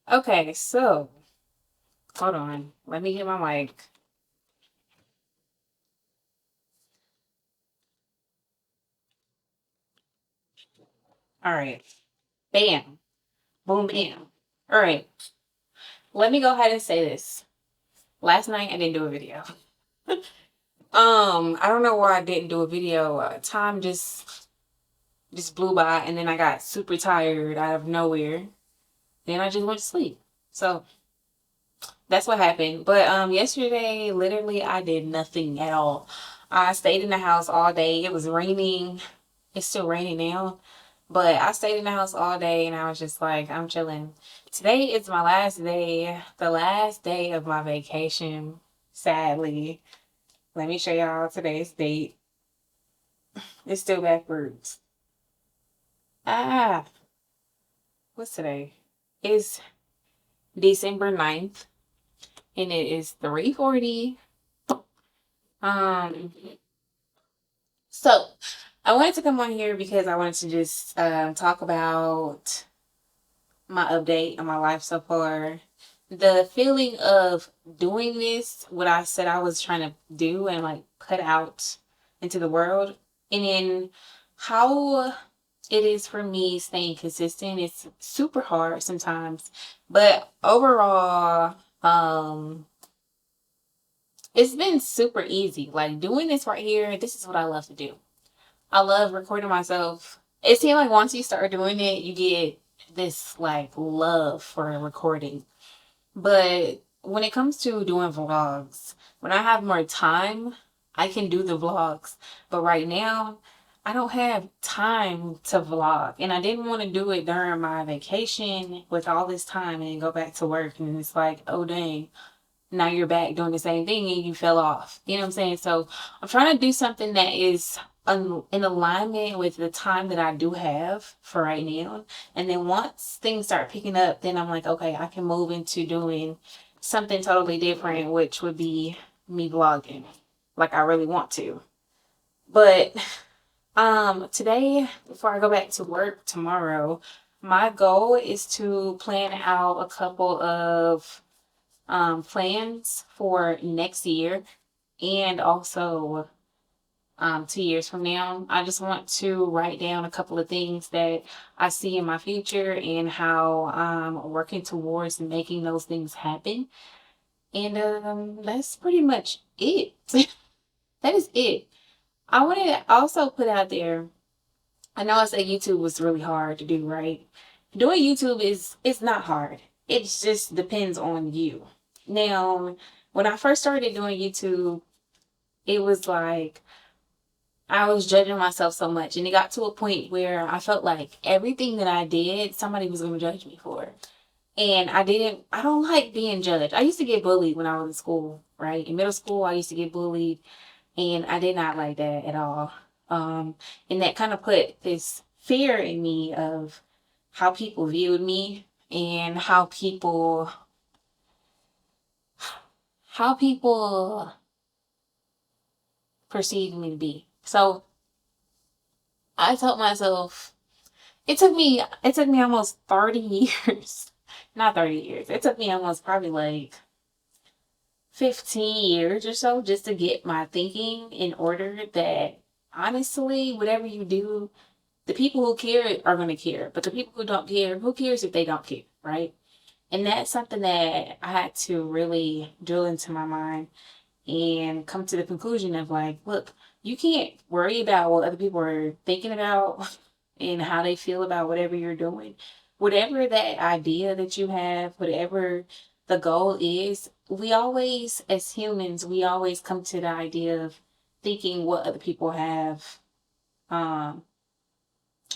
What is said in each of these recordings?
Okay, so hold on. Let me get my mic. All right. Bam. Boom, bam. All right. Let me go ahead and say this. Last night I didn't do a video. I don't know why I didn't do a video. Time just blew by, and then I got super tired out of nowhere. Then I just went to sleep. So that's what happened. But yesterday literally I did nothing at all. I stayed in the house all day. It was raining. It's still raining now. But I stayed in the house all day and I was just like, I'm chilling. Today is my last day, the last day of my vacation, sadly. Let me show y'all today's date. It's still backwards. Ah, what's today? It's December 9th and it is 3:40. Um, so I wanted to come on here because I wanted to just talk about my update on my life so far. The feeling of doing this, what I said I was trying to do and like put out into the world, and then how it is for me staying consistent. It's super hard sometimes, but overall, it's been super easy. Like doing this right here, this is what I love to do. I love recording myself. It seems like once you start doing it, you get this like love for recording. But when it comes to doing vlogs, when I have more time, I can do the vlogs. But right now, I don't have time to vlog. And I didn't want to do it during my vacation with all this time and then go back to work. And it's like, oh dang, now you're back doing the same thing and you fell off. You know what I'm saying? So I'm trying to do something that is in alignment with the time that I do have for right now. And then once things start picking up, then I'm like, okay, I can move into doing something totally different, which would be me vlogging like I really want to. But today, before I go back to work tomorrow, my goal is to plan out a couple of plans for next year and also 2 years from now. I just want to write down a couple of things that I see in my future and how I'm working towards making those things happen. And that's pretty much it. That is it. I want to also put out there. I know I said YouTube was really hard to do, right? Doing YouTube is it's not hard. It just depends on you. Now, when I first started doing YouTube, it was like I was judging myself so much, and it got to a point where I felt like everything that I did, somebody was going to judge me for. And I don't like being judged. I used to get bullied when I was in school, right? In middle school, I used to get bullied, and I did not like that at all. And that kind of put this fear in me of how people viewed me and how people perceived me to be. So I told myself it took me almost 30 years. Not 30 years. It took me almost probably like 15 years or so just to get my thinking in order that honestly, whatever you do, the people who care are going to care. But the people who don't care, who cares if they don't care, right? And that's something that I had to really drill into my mind and come to the conclusion of like, look, you can't worry about what other people are thinking about and how they feel about whatever you're doing. Whatever that idea that you have, whatever the goal is, we always, as humans, we always come to the idea of thinking what other people have, um,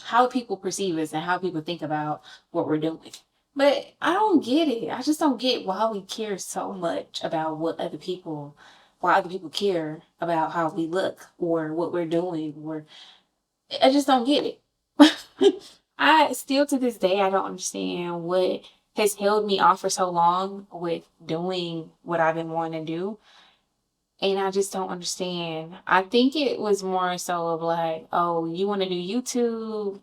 how people perceive us and how people think about what we're doing. But I don't get it. I just don't get why we care so much about why other people care about how we look or what we're doing, or I just don't get it. I still to this day I don't understand what has held me off for so long with doing what I've been wanting to do. And I just don't understand. I think it was more so of like, oh, you want to do YouTube?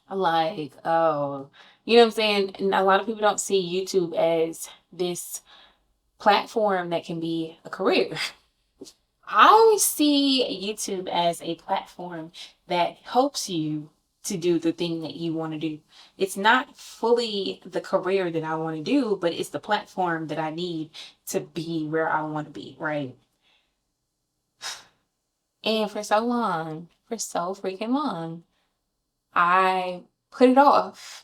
Like, oh, You know what I'm saying? And a lot of people don't see YouTube as this platform that can be a career. I see YouTube as a platform that helps you to do the thing that you want to do. It's not fully the career that I want to do, but it's the platform that I need to be where I want to be, right? And for so long, for so freaking long, I put it off.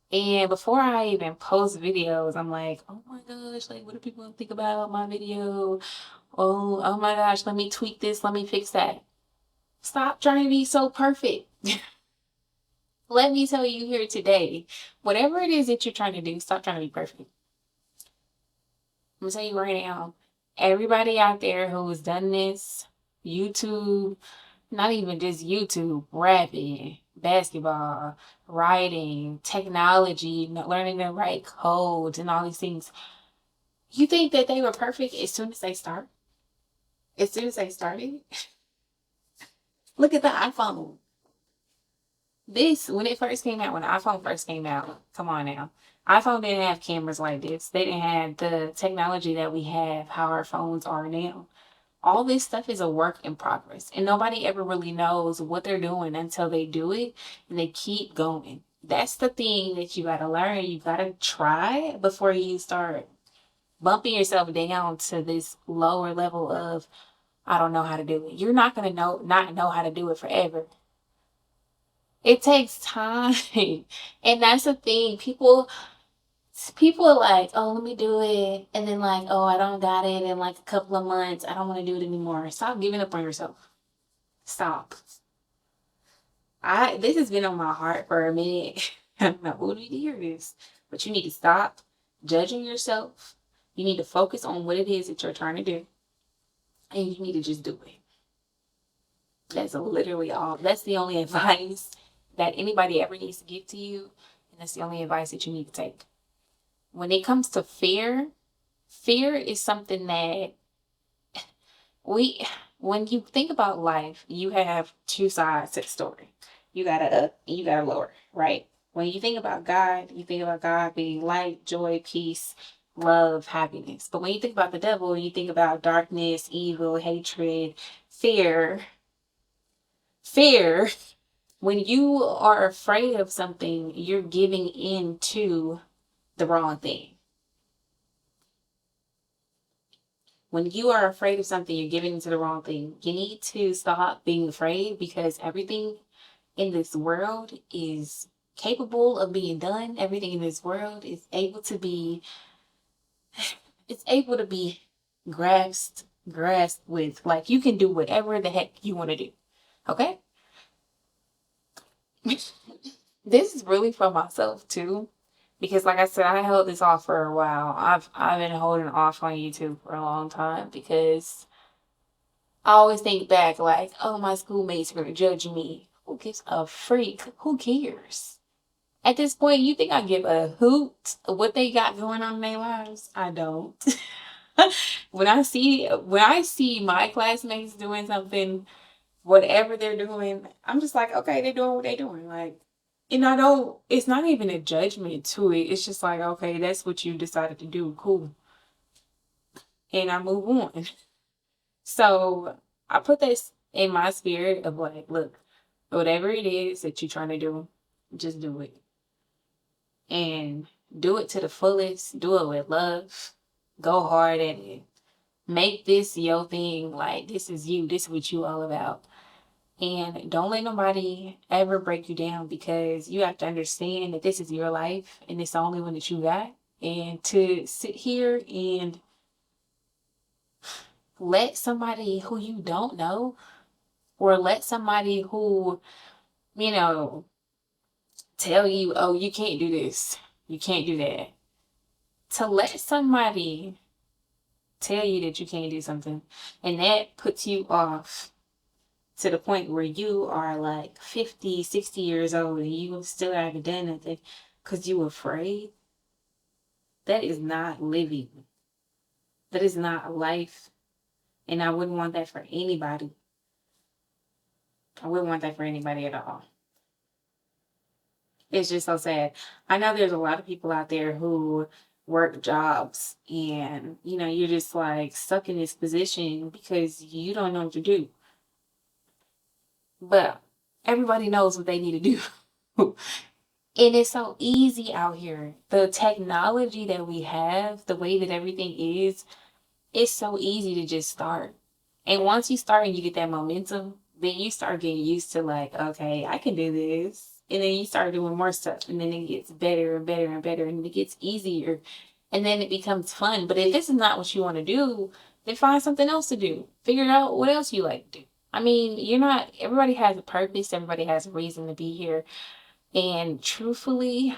And before I even post videos, I'm like, oh my gosh, like, what do people think about my video? Oh my gosh, let me tweak this, let me fix that. Stop trying to be so perfect. Let me tell you here today, whatever it is that you're trying to do, stop trying to be perfect. I'm gonna tell you right now, everybody out there who has done this, YouTube, not even just YouTube, rapping, basketball, writing, technology, learning to write codes and all these things, you think that they were perfect as soon as they start? As soon as they started? Look at the iPhone. This, when it first came out, when the iPhone first came out, come on now. iPhone didn't have cameras like this. They didn't have the technology that we have, how our phones are now. All this stuff is a work in progress. And nobody ever really knows what they're doing until they do it and they keep going. That's the thing that you gotta learn. You gotta try before you start bumping yourself down to this lower level of I don't know how to do it. You're not gonna not know how to do it forever. It takes time. And that's the thing. People are like, oh, let me do it. And then like, oh, I don't got it in like a couple of months. I don't want to do it anymore. Stop giving up on yourself. Stop. This has been on my heart for a minute. I don't know who need to hear this. But you need to stop judging yourself. You need to focus on what it is that you're trying to do. And you need to just do it. That's literally all. That's the only advice that anybody ever needs to give to you. And that's the only advice that you need to take. When it comes to fear, fear is something that when you think about life, you have two sides to the story. You got a up and you got a lower, right? When you think about God, you think about God being light, joy, peace, love, happiness. But when you think about the devil, you think about darkness, evil, hatred, fear. Fear, when you are afraid of something, you're giving in to the wrong thing. When you are afraid of something, you're giving into the wrong thing. You need to stop being afraid because everything in this world is capable of being done. Everything in this world is able to be, it's able to be grasped with. Like you can do whatever the heck you want to do. Okay? This is really for myself too. Because like I said, I held this off for a while. I've been holding off on YouTube for a long time because I always think back like, oh, my schoolmates are gonna judge me. Who gives a freak? Who cares? At this point, you think I give a hoot what they got going on in their lives? I don't. When I see my classmates doing something, whatever they're doing, I'm just like, okay, they're doing what they're doing. Like, and I don't, it's not even a judgment to it. It's just like, okay, that's what you decided to do. Cool. And I move on. So I put this in my spirit of like, look, whatever it is that you're trying to do, just do it. And do it to the fullest. Do it with love. Go hard at it. Make this your thing. Like, this is you. This is what you all about. And don't let nobody ever break you down because you have to understand that this is your life and it's the only one that you got. And to sit here and let somebody who you don't know or let somebody who, you know, tell you, oh, you can't do this, you can't do that. To let somebody tell you that you can't do something and that puts you off to the point where you are like 50, 60 years old and you still haven't done nothing because you're afraid, that is not living. That is not life. And I wouldn't want that for anybody. I wouldn't want that for anybody at all. It's just so sad. I know there's a lot of people out there who work jobs and, you're just like stuck in this position because you don't know what to do. But everybody knows what they need to do. And it's so easy out here. The technology that we have, the way that everything is, it's so easy to just start. And once you start and you get that momentum, then you start getting used to like, okay, I can do this. And then you start doing more stuff. And then it gets better and better and better. And it gets easier. And then it becomes fun. But if this is not what you want to do, then find something else to do. Figure out what else you like to do. I mean, everybody has a purpose. Everybody has a reason to be here. And truthfully,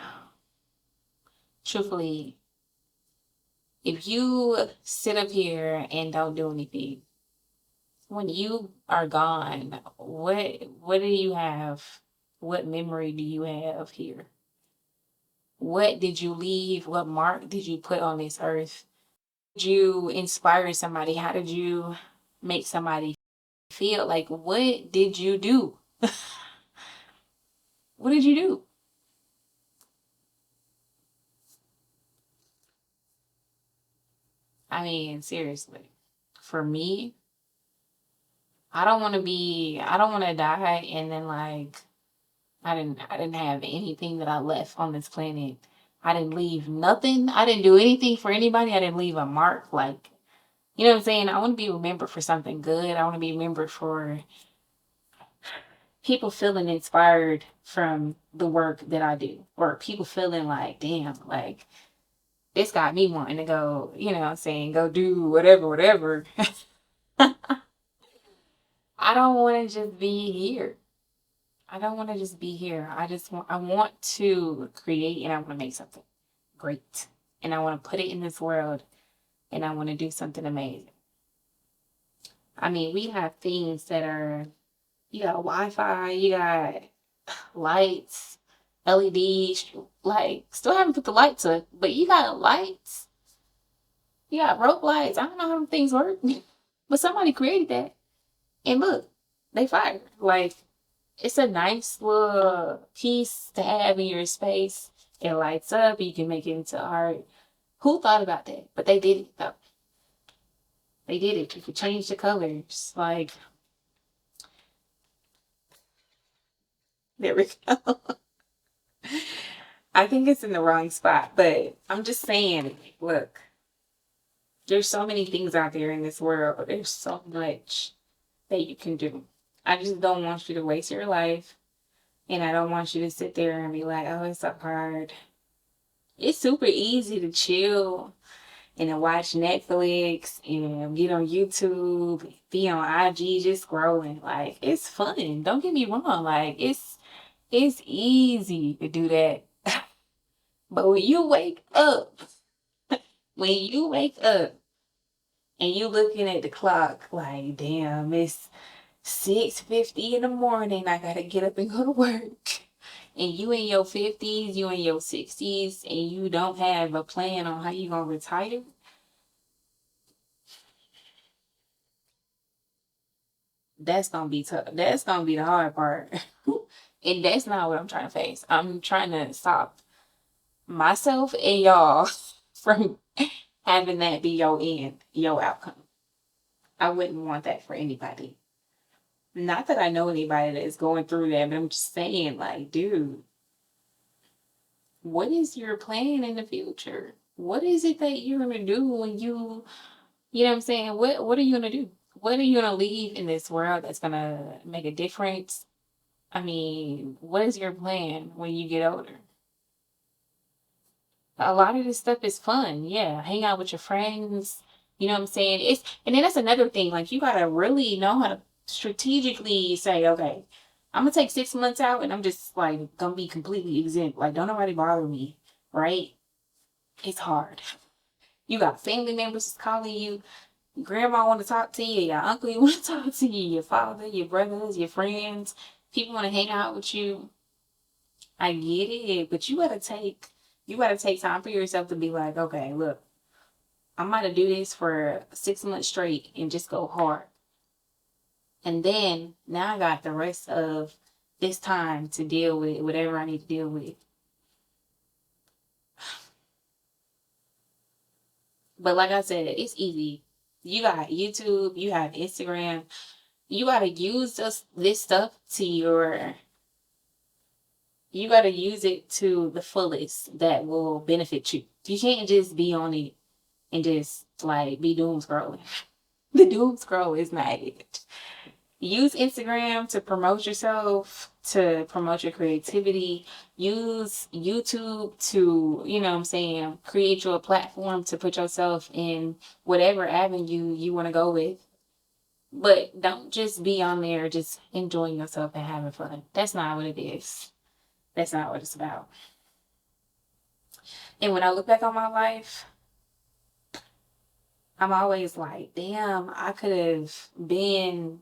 if you sit up here and don't do anything, when you are gone, what do you have? What memory do you have here? What did you leave? What mark did you put on this earth? Did you inspire somebody? How did you make somebody feel? Like, what did you do? What did you do? I mean, seriously. For me, I don't want to die and then like I didn't have anything that I left on this planet. I didn't leave nothing. I didn't do anything for anybody. I didn't leave a mark. Like, you know what I'm saying? I want to be remembered for something good. I want to be remembered for people feeling inspired from the work that I do, or people feeling like, damn, like this got me wanting to go, what I'm saying, go do whatever, whatever. I don't want to just be here. I don't want to just be here. I want to create and I want to make something great. And I want to put it in this world and I want to do something amazing. I mean, we have things that are, you got Wi-Fi, you got lights, LEDs, like, still haven't put the lights up, but you got lights, you got rope lights. I don't know how things work, but somebody created that. And look, they fired. Like, it's a nice little piece to have in your space. It lights up, you can make it into art. Who thought about that? But they did it though. They did it. You could change the colors. Like, there we go. I think it's in the wrong spot, but I'm just saying, look, there's so many things out there in this world. There's so much that you can do. I just don't want you to waste your life. And I don't want you to sit there and be like, oh, it's so hard. It's super easy to chill and to watch Netflix and get on YouTube, be on IG just scrolling. Like, it's fun. Don't get me wrong. Like, it's easy to do that. But when you wake up and you looking at the clock, like, damn, it's 6:50 in the morning. I gotta get up and go to work. And you in your 50s, you in your 60s, and you don't have a plan on how you gonna retire, that's gonna be tough. That's gonna be the hard part. And that's not what I'm trying to face. I'm trying to stop myself and y'all from having that be your end, your outcome. I wouldn't want that for anybody. Not that I know anybody that is going through that, but I'm just saying, like, dude, what is your plan in the future? What is it that you're gonna do when you know what I'm saying? What are you gonna do? What are you gonna leave in this world that's gonna make a difference? I mean, what is your plan when you get older? A lot of this stuff is fun. Yeah, hang out with your friends. You know what I'm saying? And then that's another thing. Like, you gotta really know how to strategically say, okay, I'm gonna take 6 months out and I'm just like gonna be completely exempt. Like, don't nobody bother me, right? It's hard. You got family members calling you. Grandma want to talk to you. Your uncle want to talk to you. Your father, your brothers, your friends. People want to hang out with you. I get it, but you gotta take time for yourself to be like, okay, look, I'm gonna do this for 6 months straight and just go hard. And then now I got the rest of this time to deal with whatever I need to deal with. But like I said, it's easy. You got YouTube, you have Instagram. You gotta use this stuff to your, you gotta use it to the fullest that will benefit you. You can't just be on it and just like be doom scrolling. The doom scroll is not it. Use Instagram to promote yourself, to promote your creativity. Use YouTube to, you know what I'm saying, create you a platform to put yourself in whatever avenue you want to go with. But don't just be on there just enjoying yourself and having fun. That's not what it is. That's not what it's about. And when I look back on my life, I'm always like, damn, I could have been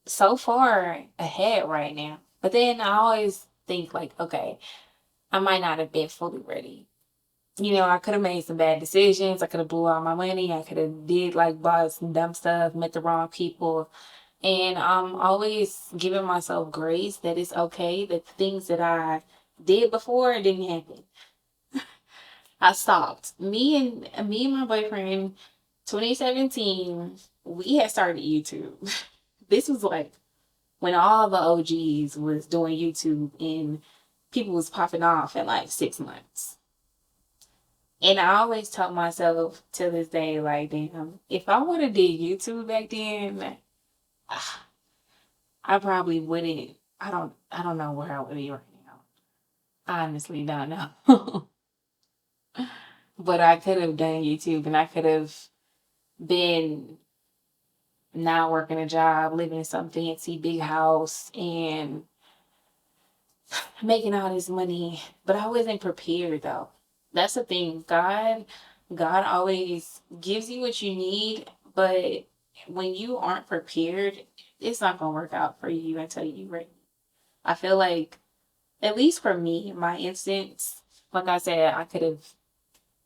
so far ahead right now. But then I always think like, okay, I might not have been fully ready. You know, I could have made some bad decisions. I could have blew all my money. I could have did like bought some dumb stuff, met the wrong people. And I'm always giving myself grace that it's okay that the things that I did before didn't happen. I stopped. Me and my boyfriend, 2017, we had started YouTube. This was like when all the OGs was doing YouTube and people was popping off in like 6 months. And I always tell myself to this day, like, damn, if I would have did YouTube back then, I probably wouldn't. I don't know where I would be right now. I honestly don't know. But I could have done YouTube and I could have been now working a job, living in some fancy big house and making all this money. But I wasn't prepared though. That's the thing. God always gives you what you need, but when you aren't prepared, it's not gonna work out for you until you're ready. I feel like, at least for me, my instance, like I said, I could have,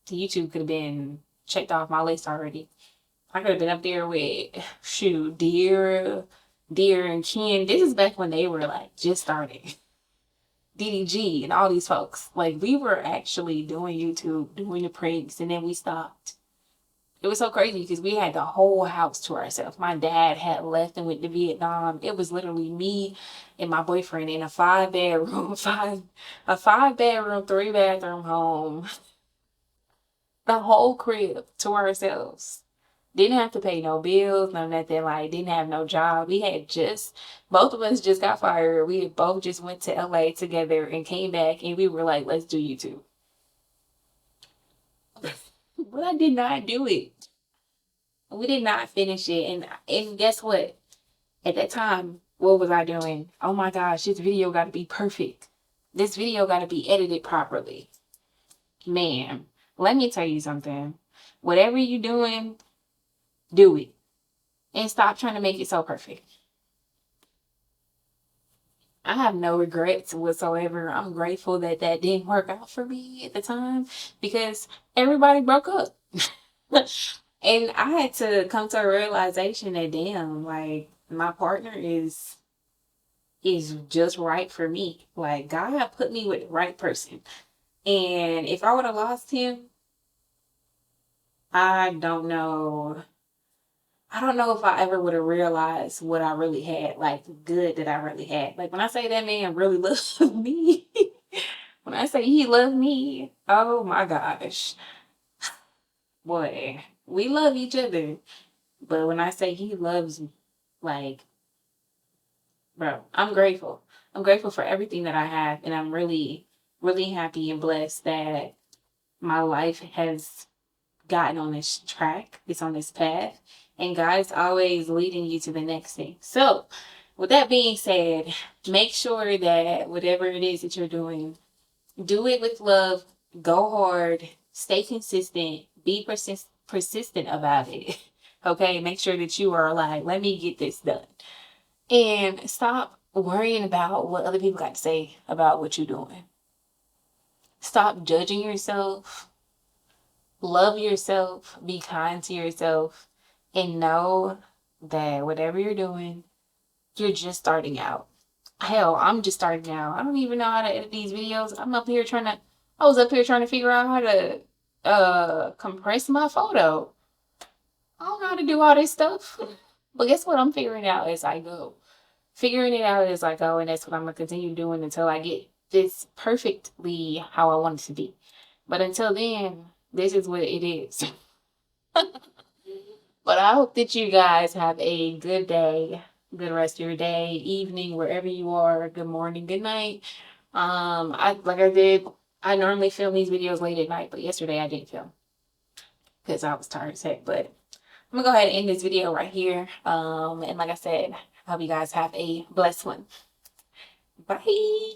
YouTube could have been checked off my list already. I could have been up there with, shoot, Dear and Ken. This is back when they were like just starting. DDG and all these folks. Like, we were actually doing YouTube, doing the pranks, and then we stopped. It was so crazy because we had the whole house to ourselves. My dad had left and went to Vietnam. It was literally me and my boyfriend in a 5 bedroom, a 5 bedroom, 3 bathroom home. The whole crib to ourselves. Didn't have to pay no bills, no nothing. Like, didn't have no job. We had just, both of us just got fired. We had both just went to LA together and came back, and we were like, let's do YouTube. But I did not do it. We did not finish it. And guess what? At that time, what was I doing? Oh my gosh, this video got to be perfect. This video got to be edited properly. Man, let me tell you something. Whatever you're doing, do it. And stop trying to make it so perfect. I have no regrets whatsoever. I'm grateful that that didn't work out for me at the time because everybody broke up. And I had to come to a realization that, damn, like, my partner is just right for me. Like, God put me with the right person. And if I would have lost him, I don't know. I don't know if I ever would have realized what I really had, like the good that I really had. Like, when I say that man really loved me, when I say he loved me, oh my gosh. Boy, we love each other. But when I say he loves me, like, bro, I'm grateful. I'm grateful for everything that I have. And I'm really, really happy and blessed that my life has gotten on this track. It's on this path. And God is always leading you to the next thing. So, with that being said, make sure that whatever it is that you're doing, do it with love, go hard, stay consistent, be persistent about it. Okay, make sure that you are like, let me get this done. And stop worrying about what other people got to say about what you're doing. Stop judging yourself. Love yourself. Be kind to yourself. And know that whatever you're doing, you're just starting out. hell, I'm just starting out. I don't even know how to edit these videos. I was up here trying to figure out how to compress my photo. I don't know how to do all this stuff. But guess what? I'm figuring it out as I go. Figuring it out as I go, and that's what I'm gonna continue doing until I get this perfectly how I want it to be. But until then, this is what it is. But I hope that you guys have a good day, good rest of your day, evening, wherever you are. Good morning, good night. I like I did. I normally film these videos late at night, but yesterday I didn't film because I was tired as heck. But I'm gonna go ahead and end this video right here. And like I said, I hope you guys have a blessed one. Bye.